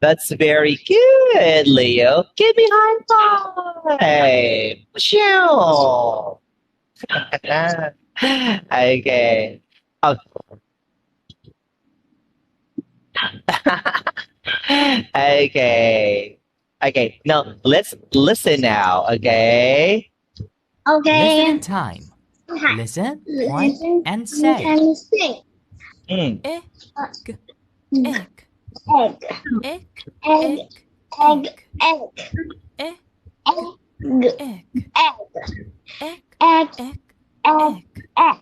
That's very good, Leo. Give me high five. Shoo. Okay. Oh. Okay. Okay. Now let's listen now. Okay. Okay. Listening time. Listen, point, Listen and say. and say. Mm. Egg, egg, Egg. egg, Egg. egg, Egg. egg, Egg. egg, Egg. egg, Egg. egg, Egg. egg. Egg.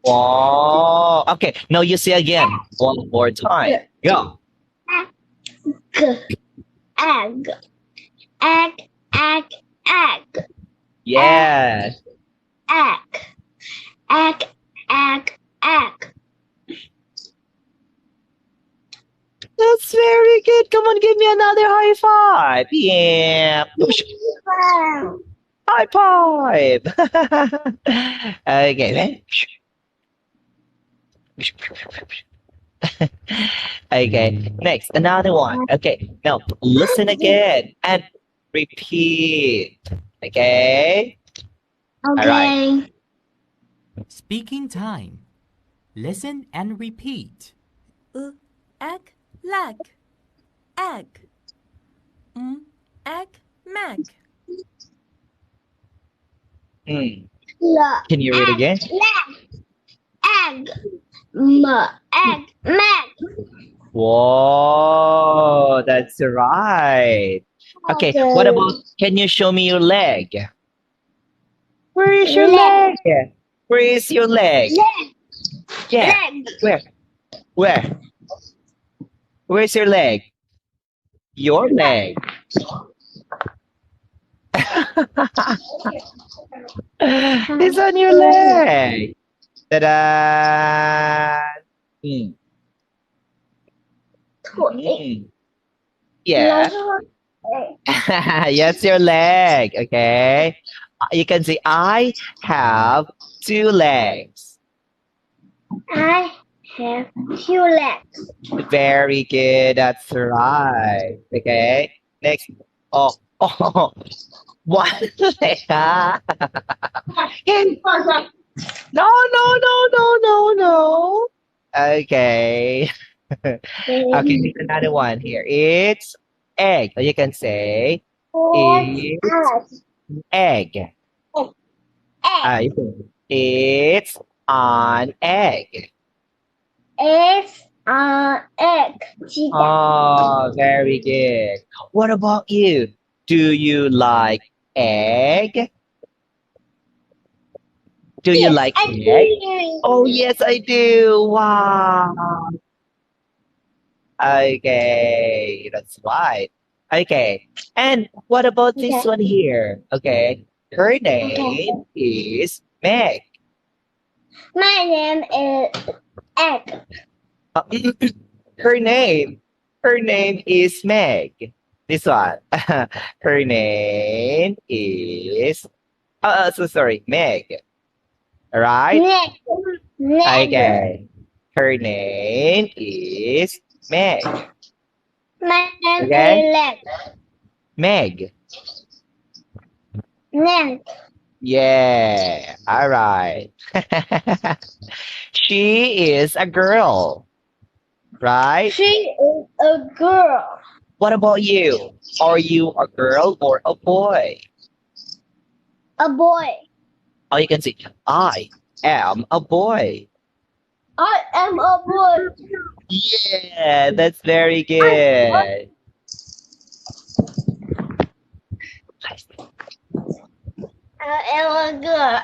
Wow. Okay. Now you say again. One more time. Go. Egg. Egg. Egg. Egg. Egg. Yes. Egg. Egg. Egg. Egg. That's very good. Come on, give me another high five. Yeah. Wow. High five. Okay. Okay. Next, another one. Okay. Now, listen again and repeat. Okay. All right. Okay. Speaking time. Listen and repeat. Egg, leg. Egg. Egg, mag. Hmm. La. Can you read Egg. again? Egg. Egg. Mag. Whoa, that's right. Okay. What about? Can you show me your leg? Where is your Leg. leg? Where is your leg? Leg. Yeah. Leg. Where? Where? Where's your leg? Your leg. It's on your leg. Ta-da! Mm. Mm. Yeah. Yes, your leg. Okay. You can say, I have two legs. I have two legs. Very good. That's right. Okay. Next. Oh, oh, one leg. No, no, no, no, no, no. Okay. Okay, here's another one here. It's egg. Or you can say it's egg. Egg. You can- It's an egg. It's an egg. Chicken. Oh, very good. What about you? Do you like egg? Do you Yes, like I egg? do. Oh, yes, I do. Wow. Okay, that's right. Okay, and what about this Okay. one here? Okay, her Okay. name is Meg. My name is Egg. Uh, her name, her name is Meg. This one, her name is. So sorry, Meg. Right? Leg. Leg. Okay, her name is Meg. My name Okay, is Leg. Meg. Leg. Yeah, all right. She is a girl, right? She is a girl. What about you? Are you a girl or a boy? A boy. Oh, you can say, I am a boy. I am a boy. Yeah, that's very good. I am a girl.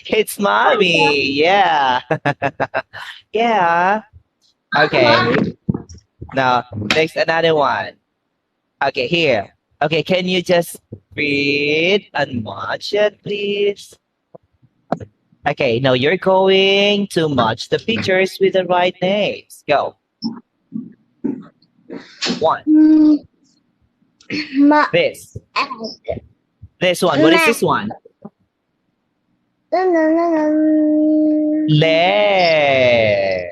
It's mommy. Yeah. Yeah. Okay. Now, next another one. Okay, here. Okay, can you just read and watch it, please? Okay, now you're going to match the pictures with the right names. Go. One. This. Egg. This one. What is this one? Leg.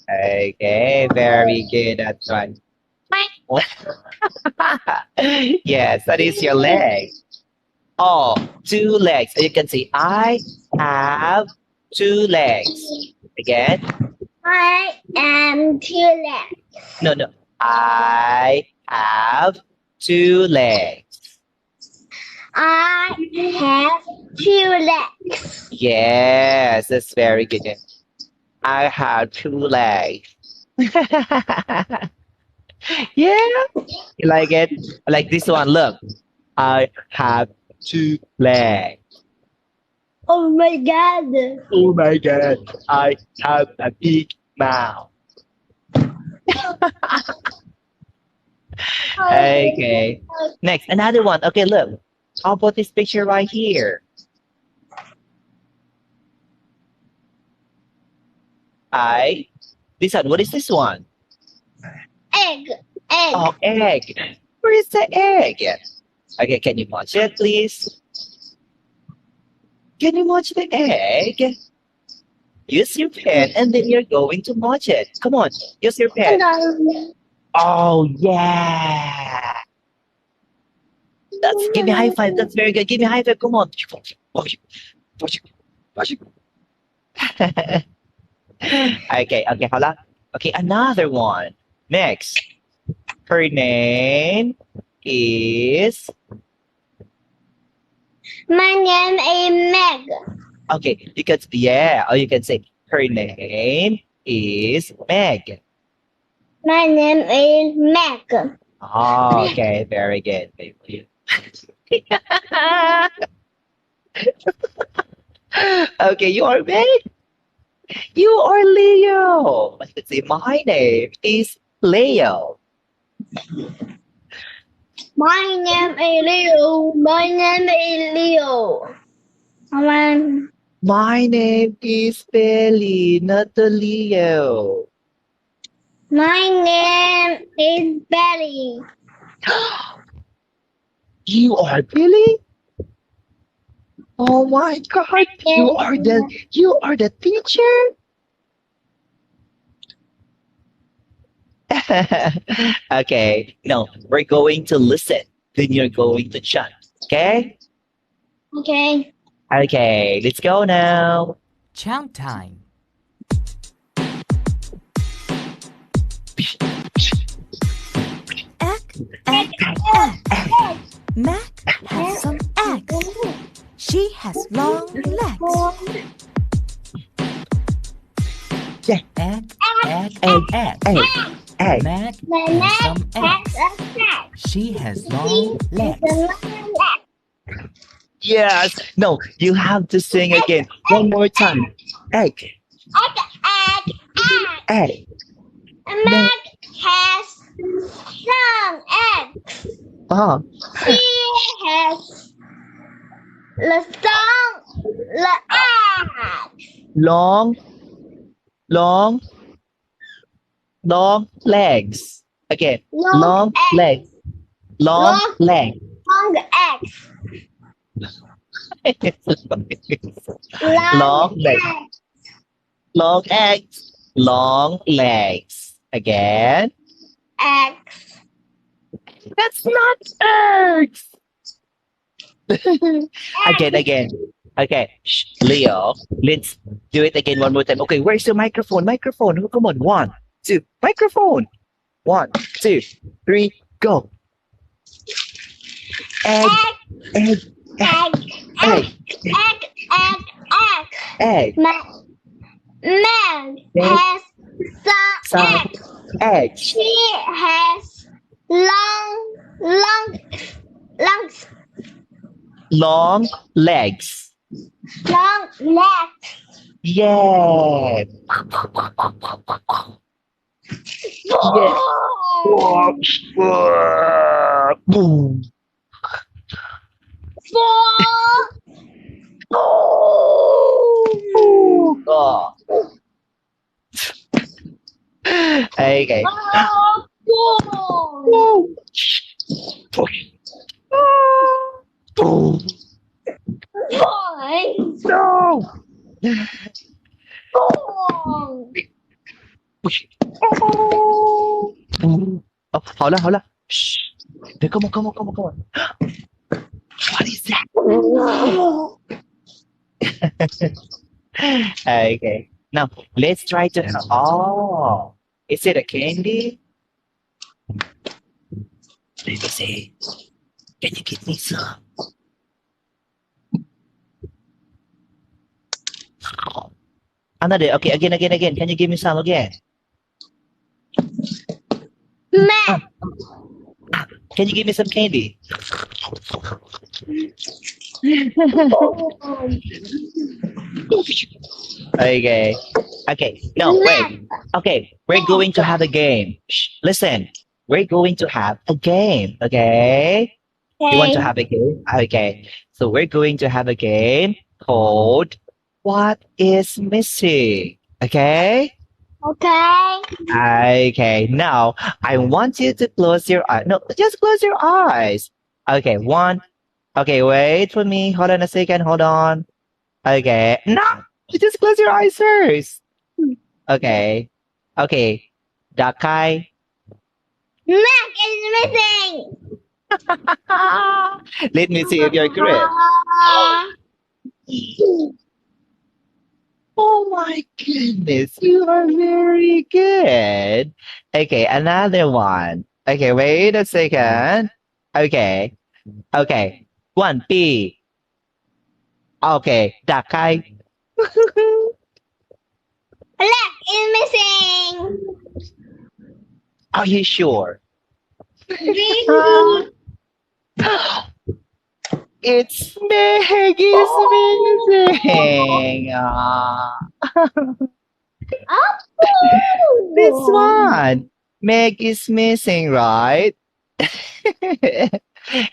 Okay, very good. That's right. Yes, that is your leg. Oh, 2 legs. You can say, I have 2 legs. Again. I am 2 legs. No, no. I have 2 legs. I have 2 legs. Yes, that's very good. I have 2 legs. Yeah, you like it? I like this one. Look, I have 2 legs. Oh my god. Oh my God, I have a big mouth. Okay. Next, another one. Okay, look. How about this picture right here? This one. What is this one? Egg. Egg. Oh, egg. Where is the egg? Okay, can you watch it, please? Can you watch the egg? Use your pen and then you're going to watch it. Come on, use your pen. Oh, yeah. Give me a high five. That's very good. Give me a high five. Come on. Okay, okay, hold on. Okay, another one. Next. Her name is. My name is Meg. Okay, you can, yeah, or you can say, her name is Meg. My name is Meg. Oh, okay, very good. Okay, you are Meg. You are Leo. Let's see, my name is Leo. My name is Leo. My name is Leo. My name is Billy, not the Leo. My name is Betty. You are Billy? Oh my God! You are the teacher? Okay, no, we're going to listen. Then you're going to chant. Okay? Okay. Okay, let's go now. Chant time. Egg, egg, egg. Mac has some eggs. She has long legs. Yeah. Egg, egg, Egg, egg. egg, egg. Mac My has some neck has eggs. a sack. She has long legs. Yes. No, you have to sing again. One more time. Egg, Egg, egg. egg. A Meg has some eggs. Oh, She has the egg. long, long, long legs. Again, long legs. Long Long- legs. Long eggs. Long legs. Long eggs. Long legs. Again. Eggs. That's not eggs. Again. Okay. Shh, Leo, let's do it again one more time. Okay, where's the microphone? Microphone. Oh, come on. 1, 2. Microphone. 1, 2, 3. Go. Egg. Egg. Egg. Egg. Egg. Egg. Man Egg. has some Some eggs. eggs. She has long Long legs. legs. Yeah. Yeah. Boom. Oh. Okay. Boom. No. 哦，好了好了，shh. Come on, come on, come on, come on. What is that? Okay. Now let's try to. Oh, is it a candy? Let me see. Can you give me some? Another. Okay, again. Can you give me some again? Mac. Can you give me some candy? Okay. Okay. No, wait. Okay. We're going to have a game. Shh, listen. We're going to have a game. Okay. You want to Okay. have a game? Okay. So we're going to have a game called What is Missing? Okay. Okay. Okay. Now I want you to close your eyes. No, just close your eyes. Okay. One. Okay. Wait for me. Hold on a second. Hold on. Okay. No, just close your eyes first. Okay. Okay. Dakai. Mac is missing. Let me see if you're correct. Oh my goodness, you are very good. Okay, another one. Okay, wait a second. Okay, okay. One B. Okay, Dakai. Black is missing. Are you sure? Green. It's Meg is missing. This one. Meg is missing, right?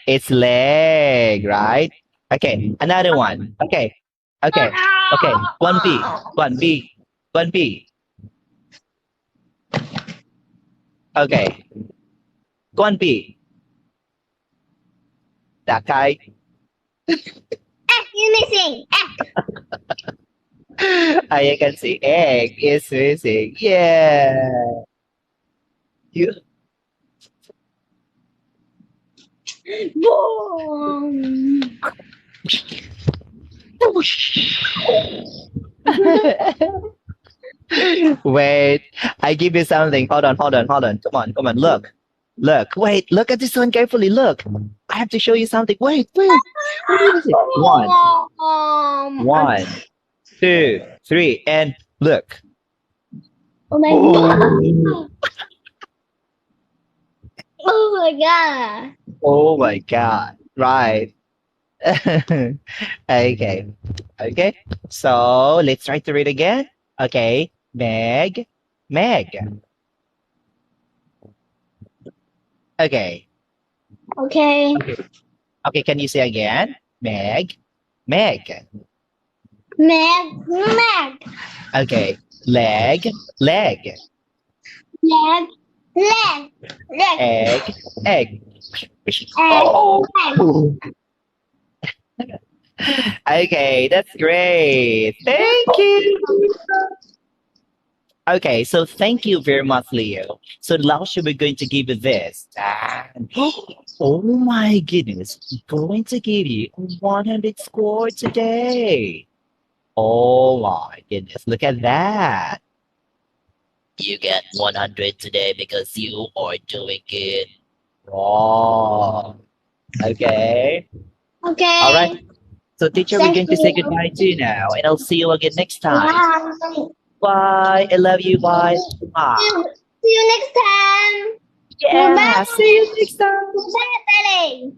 It's leg, right? Okay, another one. Okay, okay, okay. One B, one B, one B. Okay, one B. That guy. X is missing. X. I can see egg is missing. Yeah. You. Boom. Wait, I give you something. Hold on. Come on. Look. Wait, look at this one carefully. Look. I have to show you something. Wait. What is it? One, two, three, and look. Oh my god. Oh my god. Oh my God. Right. Okay. Okay. So let's try to read again. Okay. Meg. Okay. Okay. Okay. Can you say again? Meg. Meg. Meg. Okay. Leg. Leg. Leg. Egg. Egg. Okay. That's great. Thank you. Okay, so thank you very much, Leo. So now we're going to give you this. And, oh my goodness, we're going to give you a 100 score today. Oh my goodness, look at that. You get 100 today because you are doing it wrong. Okay. Okay. All right. So teacher, we're Thank going to say you. goodbye to you now, and I'll see you again next time. Bye. Bye. I love you. Bye. See you next time. Yeah. Bye. See you next time. Bye, Daddy.